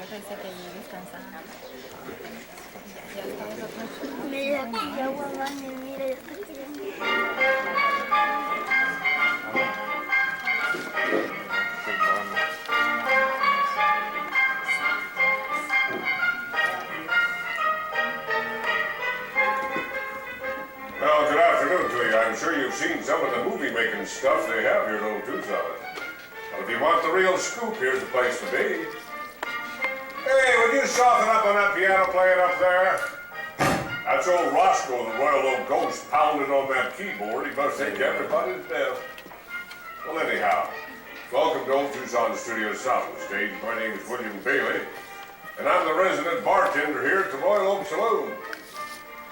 pensé que allí descansaba. Ya ustedes lo conocen. Mira, aquí agua más, mira, Well, good afternoon to you. I'm sure you've seen some of the movie-making stuff they have here at Old Tucson. Well, if you want the real scoop, here's the place to be. Hey, would you soften up on that piano playing up there? That's old Rosco, the Royal Oak Ghost, pounding on that keyboard. He must think everybody's deaf. Well, anyhow, welcome to Old Tucson Studios Sound. Stage. My name is William Bailey, and I'm the resident bartender here at the Royal Oak Saloon.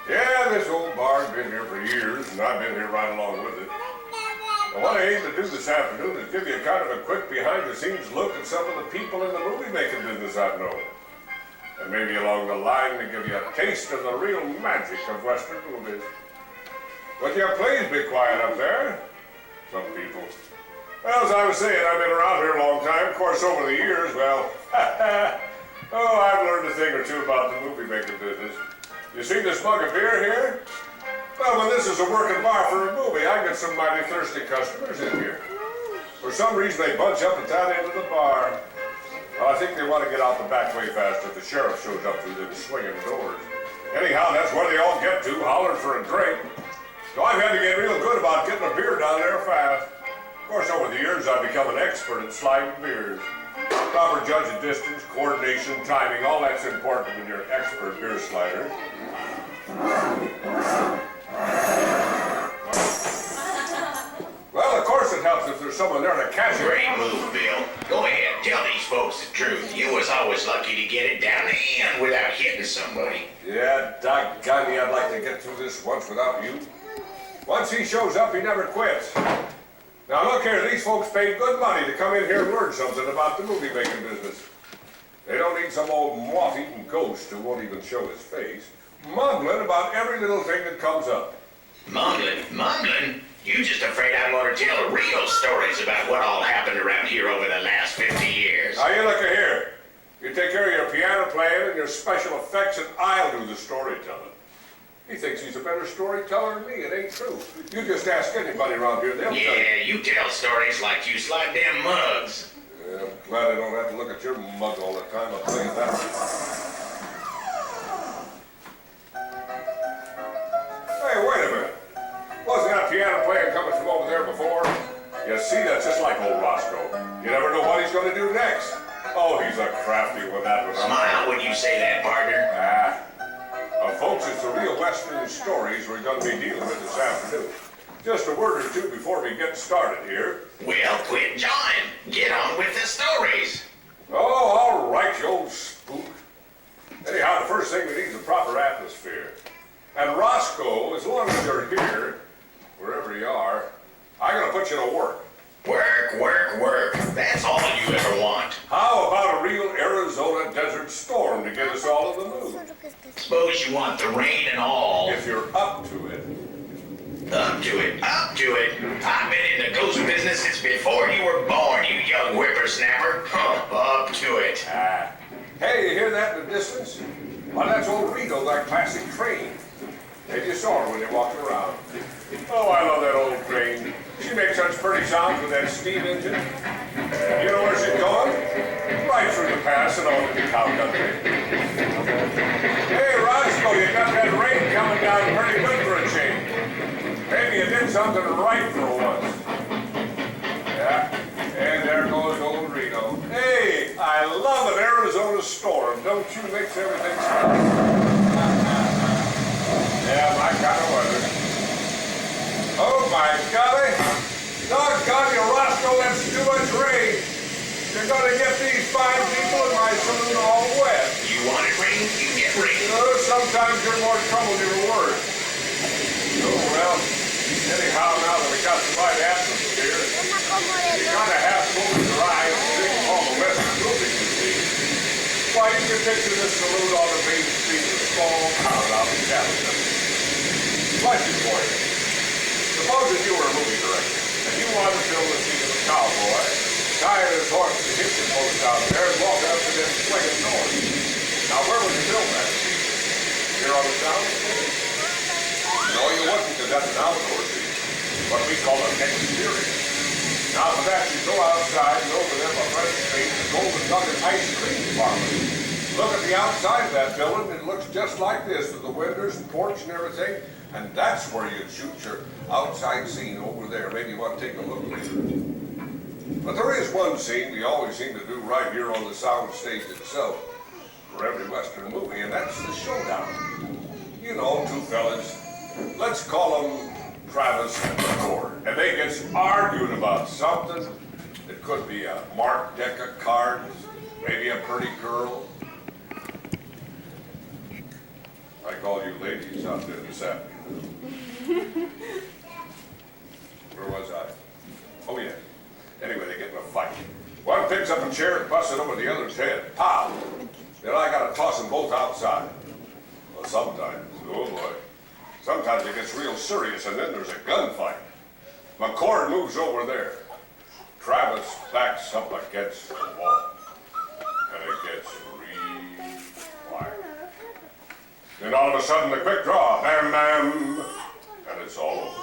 Yeah, this old bar's been here for years, and I've been here right along with it. Now, what I aim to do this afternoon is give you kind of a quick behind-the-scenes look at some of the people in the movie-making business I've known. And maybe along the line to give you a taste of the real magic of Western movies. Would you please be quiet up there? Some people. Well, as I was saying, I've been around here a long time. Of course, over the years, well, I've learned a thing or two about the movie-making business. You see this mug of beer here? Well, when this is a working bar for a movie, I get some mighty thirsty customers in here. For some reason, they bunch up at that end of the bar. Well, I think they want to get out the back way fast if the sheriff shows up through them swinging doors. Anyhow, that's where they all get to, hollering for a drink. So I've had to get real good about getting a beer down there fast. Of course, over the years, I've become an expert at sliding beers. Proper judge of distance, coordination, timing, all that's important when you're an expert beer slider. Well, of course it helps if there's someone there to catch you. Great move, Bill. Go ahead, tell these folks the truth. You was always lucky to get it down the end without hitting somebody. Yeah, doggone me, I'd like to get through this once without you. Once he shows up, he never quits. Now look here, these folks paid good money to come in here and learn something about the movie-making business. They don't need some old moth-eaten ghost who won't even show his face, mumbling about every little thing that comes up. Mumbling? Mumbling? You just afraid I'm going to tell real stories about what all happened around here over the last 50 years. Now you look here. You take care of your piano playing and your special effects, and I'll do the storytelling. He thinks he's a better storyteller than me. It ain't true. You just ask anybody around here, they'll tell you. Yeah, you tell stories like you slide them mugs. Yeah, I'm glad I don't have to look at your mug all the time. I'll tell you that. Hey, wait a minute. Wasn't that piano playing coming from over there before? You see, that's just like old Rosco. You never know what he's going to do next. Oh, he's a crafty one, that one. Smile when you say that, partner. Folks, it's the real Western stories we're going to be dealing with this afternoon. Just a word or two before we get started here. Well, quit jawing. Get on with the stories. Oh, all right, you old spook. Anyhow, the first thing we need is a proper atmosphere. And Rosco, as long as you're here, wherever you are, I'm going to put you to work. Work, work, work. That's all you ever want. How about a real Arizona desert storm to get us all in the mood? Suppose you want the rain and all. If you're up to it. Up to it, up to it. I've been in the ghost business since before you were born, you young whippersnapper. Up to it. Hey, you hear that in the distance? Why, that's old Rito, that classic train. Maybe you saw her when you walked around. Oh, I love that old train. She makes such pretty sounds with that steam engine. You know where she's going? Right through the pass and over to the cow country. Hey, Rosco, you got that rain coming down pretty good for a change. Maybe you did something right for once. Yeah, and there goes old Reno. Hey, I love an Arizona storm. Don't you mix everything smell? Yeah, my kind of weather. Oh my golly! Doggone you, Rosco, that's too much rain. You're gonna get these fine people in my saloon all wet. You want it rain, you get rain. Sometimes you're more trouble than you're worth. Oh well, anyhow, now that we got the right atmosphere, you gotta have fully dry and big all the rest of the movie you see. Why, you can picture this saloon on the main street of a small town out in Canada. Question for you. Suppose if you were a movie director, and you wanted to film the scene of a cowboy, tying his horse to the hitching post out there and walking up to them swinging doors. got an outdoor scene, what we call an exterior. Now for that, you go outside and over there by Fresh Street, the Golden Nugget Ice Cream Parlor. Look at the outside of that building, it looks just like this with the windows and porch and everything. And that's where you'd shoot your outside scene over there. Maybe you want to take a look later. But there is one scene we always seem to do right here on the sound stage itself for every Western movie, and that's the showdown. You know, two fellas, let's call them Travis and McCord, and they get arguing about something. It could be a marked deck of cards, maybe a pretty girl. Like all you ladies out there this afternoon. Where was I? Oh yeah. Anyway, they get in a fight. One picks up a chair and busts it over the other's head. Pow! Then I gotta toss them both outside. Well, sometimes, oh boy. Sometimes it gets real serious and then there's a gunfight. McCord moves over there. Travis backs up against the wall. And it gets real quiet. Then all of a sudden, the quick draw, bam, bam, and it's all over.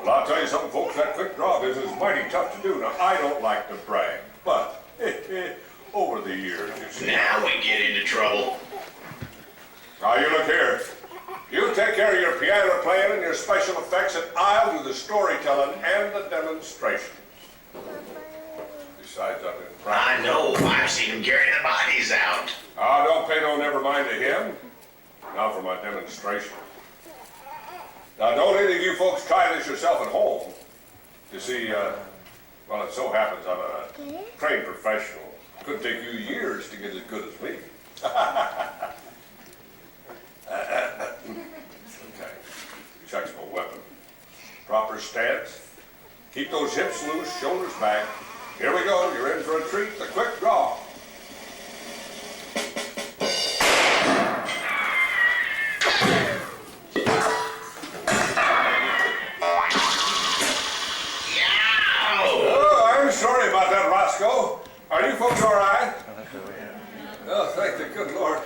Well, I'll tell you something, folks, that quick draw business is mighty tough to do. Now, I don't like to brag, but over the years, you see. Now we get into trouble. Now, you look here. You take care of your piano playing and your special effects, and I'll do the storytelling and the demonstrations. Besides, I've been I know, I've seen him carrying the bodies out. Don't pay no never mind to him. Now for my demonstration. Now don't any of you folks try this yourself at home. You see, well it so happens I'm a trained professional. Could take you years to get as good as me. Okay, checks my weapon. Proper stance. Keep those hips loose, shoulders back. Here we go, you're in for a treat, the quick draw. Sorry about that, Rosco. Are you folks all right? Oh, thank the good Lord.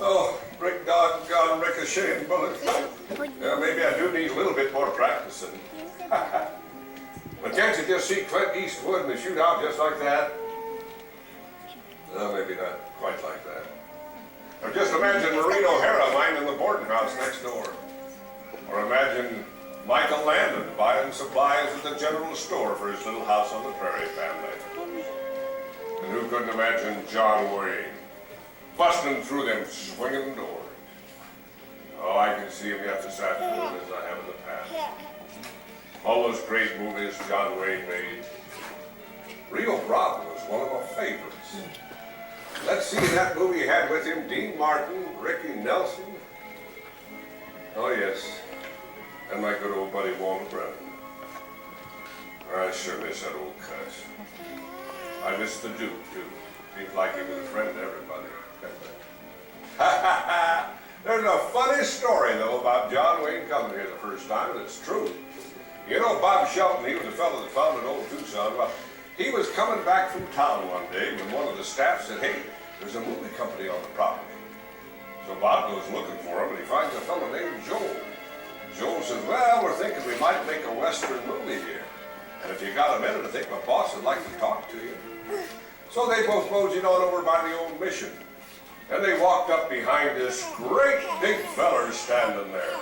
Oh, brick dog gone ricocheting bullet. Maybe I do need a little bit more practicing. But can't you just see Clint Eastwood in the shootout just like that? Maybe not quite like that. Or just imagine Maureen O'Hara minding the boarding house next door. Or imagine Michael Landon buying supplies at the general store for his little house on the prairie family. And who couldn't imagine John Wayne busting through them swinging doors? Oh, I can see him yet this afternoon as I have in the past. All those great movies John Wayne made. Rio Bravo was one of my favorites. Let's see that movie he had with him, Dean Martin, Ricky Nelson. Oh yes. And my good old buddy Walter Brown. I sure miss that old cuss. I miss the Duke, too. Seemed like he was a friend to everybody. There's a funny story, though, about John Wayne coming here the first time, and it's true. You know, Bob Shelton, he was the fellow that founded Old Tucson. Well, he was coming back from town one day when one of the staff said, hey, there's a movie company on the property. So Bob goes looking for him, and he finds a fellow named Joel. Joel says, well, we're thinking we might make a Western movie here. And if you got a minute, I think my boss would like to talk to you. So they both moseyed on over by the old mission. And they walked up behind this great big feller standing there.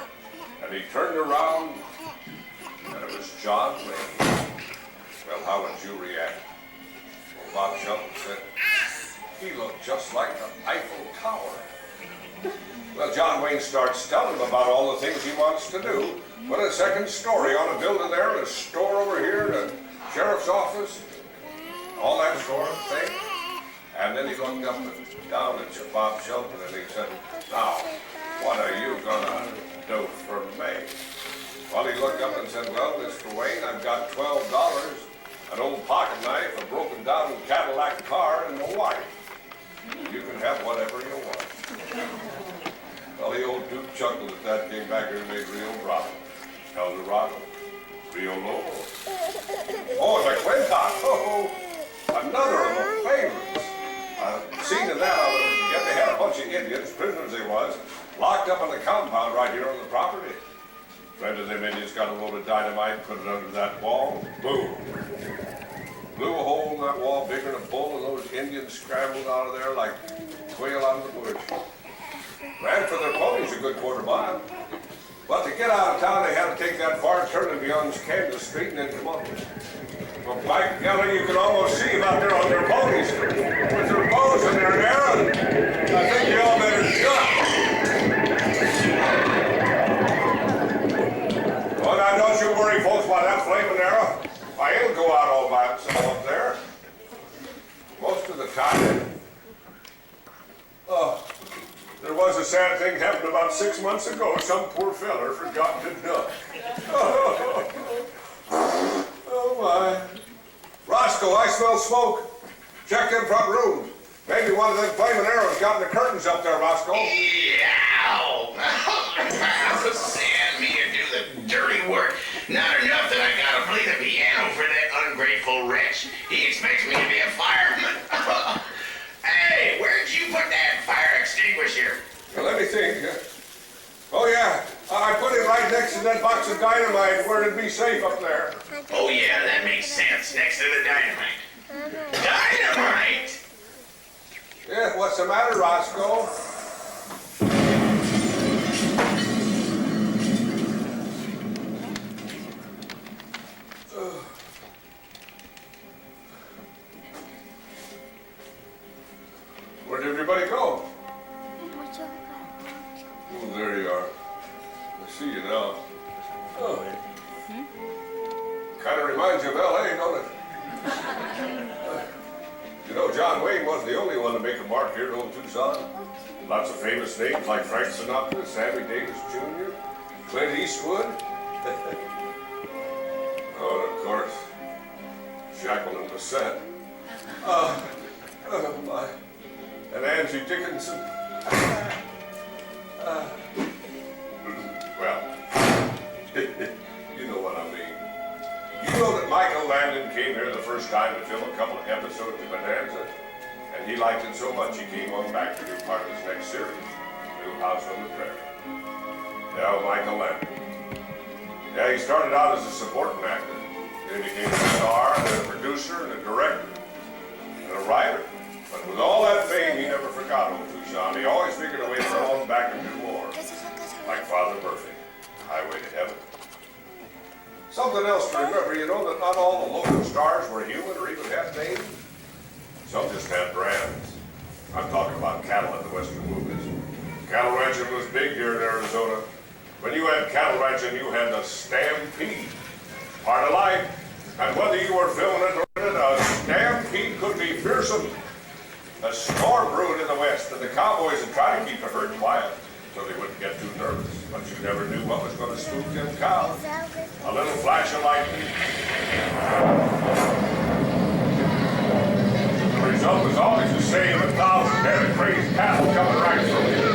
And he turned around, and it was John Wayne. Well, how would you react? Well, Bob Shelton said, he looked just like the Eiffel Tower. Well, John Wayne starts telling him about all the things he wants to do. Put a second story on a building there, and a store over here, and a sheriff's office, all that sort of thing. And then he looked up and down at Bob Shelton, and he said, now, what are you gonna do for me? Well, he looked up and said, well, Mr. Wayne, I've got $12, an old pocket knife, a broken down Cadillac car, and a wife. You can have whatever you want. Well, the old Duke chuckled at that, came back here and made Rio Bravo, El Dorado, Rio Lobo. Oh, and McClintock, oh, another of the favorites. Scene of that, I'll never forget. They had a bunch of Indians, prisoners they was, locked up in the compound right here on the property. Friend of them Indians got a load of dynamite, put it under that wall, boom. Blew a hole in that wall bigger than a bull, and those Indians scrambled out of there like quail out of the bush. Ran for their ponies a good quarter mile. But to get out of town, they had to take that far turn beyond Kansas Street and then come on. Well, by golly, you could almost see them out there on their ponies with their bows and their arrows. I think you all better shut. Well, now don't you worry, folks, about that flaming arrow. I'll go out all by himself up there. Most of the time. Oh, there was a sad thing happened about 6 months ago. Some poor feller forgot to duck. Oh my. Rosco, I smell smoke. Check them front rooms. Maybe one of them flaming arrows got in the curtains up there, Rosco. Yow! Send me to do the dirty work. Not enough that I gotta play the piano for that ungrateful wretch. He expects me to be a fireman. Hey, where'd you put that fire extinguisher? Well, let me think. Oh yeah, I put it right next to that box of dynamite where it'd be safe up there. Oh yeah, that makes sense. Next to the dynamite. Dynamite? Yeah, what's the matter, Rosco? Where'd everybody go? Oh, there you are. I see you now. Oh. Kind of reminds you of L.A., don't it? You know, John Wayne wasn't the only one to make a mark here in Old Tucson. Lots of famous names like Frank Sinatra, Sammy Davis Jr., Clint Eastwood. Oh, and of course, Shackleton Bassett. Oh, my. And Angie Dickinson. Well, you know what I mean. You know that Michael Landon came here the first time to film a couple of episodes of Bonanza, and he liked it so much he came on back to do part of his next series, Little House on the Prairie. Yeah, Michael Landon. Yeah, he started out as a supporting actor. Then he became a star, and then a producer, and a director, and a writer. But with all that fame, he never forgot Old Tucson. He always figured a way to fall back and do more. Like Father Murphy, Highway to Heaven. Something else to remember, you know that not all the local stars were human or even had names. Some just had brands. I'm talking about cattle at the Western movies. Cattle ranching was big here in Arizona. When you had cattle ranching, you had the stampede. Part of life. And whether you were filming it or not, a stampede could be fearsome. A storm brewed in the west, and the cowboys would try to keep the herd quiet so they wouldn't get too nervous. But you never knew what was going to spook them cows. A little flash of lightning. The result was always the same: 1,000 head of crazy cattle coming right through you.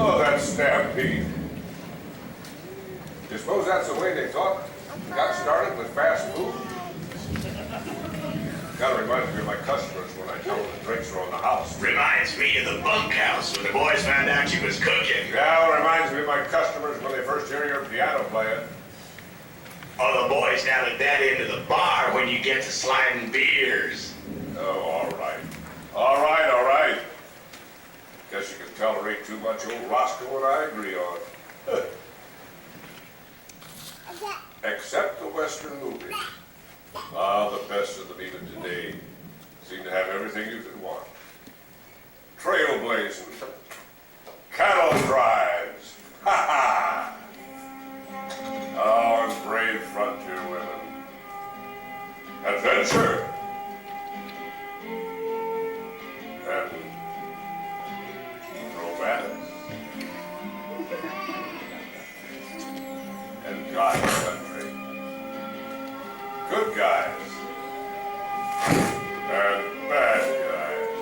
Oh, that stampede. You suppose that's the way they thought? Got started with fast food? Kind of reminds me of my customers when I tell them the drinks were on the house. Reminds me of the bunkhouse when the boys found out you was cooking. Yeah, it reminds me of my customers when they first hear your piano playing. Or the boys down at that end of the bar when you get to sliding beers. Oh, all right. All right, all right. Guess you can tolerate too much old Rosco and I agree on. Except the Western movies. Ah, the best of them even today seem to have everything you could want. Trailblazing. Cattle drives. Ha ha! Oh, and brave frontier women. Adventure. And romance. And God's country. Good guys. And bad guys.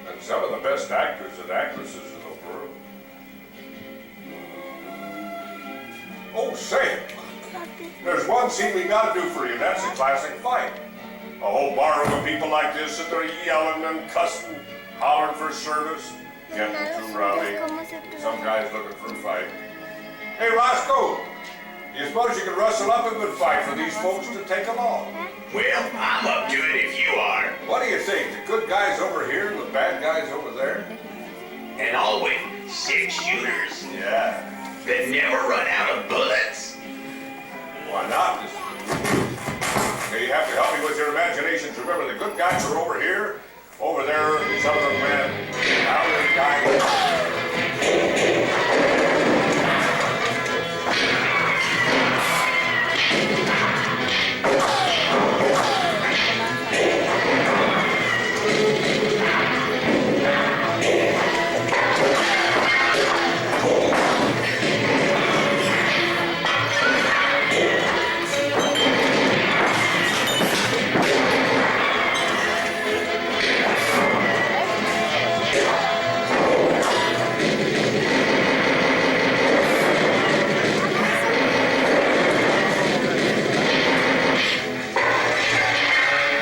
And some of the best actors and actresses in the world. Oh, say, There's one scene we gotta do for you, that's a classic fight. A whole bar of people like this that they're yelling and cussing, hollering for service, getting too rowdy. Some guy's looking for a fight. Hey, Rosco, you suppose you could rustle up a good fight for these folks to take along? Well, I'm up to it if you are. What do you think? The good guys over here and the bad guys over there? And all with 6 shooters Yeah. that never run out of bullets. Why not? Okay, you have to help me with your imaginations. Remember, the good guys are over here, over there, some of them men. Now the guys.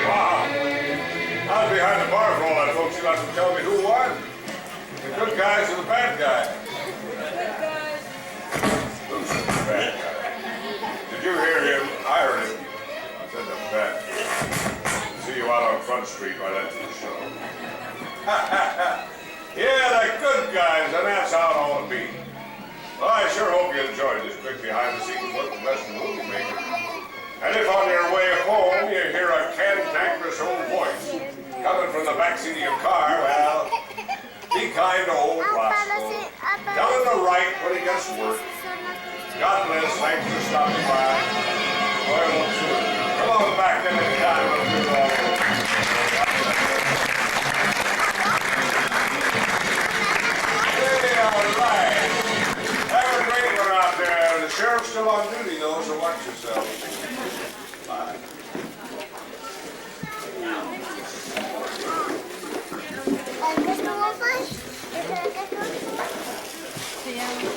Wow. I was behind the bar for all that, folks. You have to tell me who won. The good guys or the bad guys? Who's the bad guy? Did you hear him? I heard him. Said the bad. See you out on Front Street right after the show. Yeah, the good guys, and that's how it ought to be. Well, I sure hope you enjoyed this quick behind-the-scenes look at Western movie maker. And if on your way home you hear a cantankerous old voice coming from the backseat of your car, well, be kind to old Rosco. Tell him to write when he gets work. God bless, thanks for stopping by. Boy, won't you come on back anytime and do all this. Hey, all right. Have a great one out there. The sheriff's still on duty, though, so watch yourself. Bye. Se llama.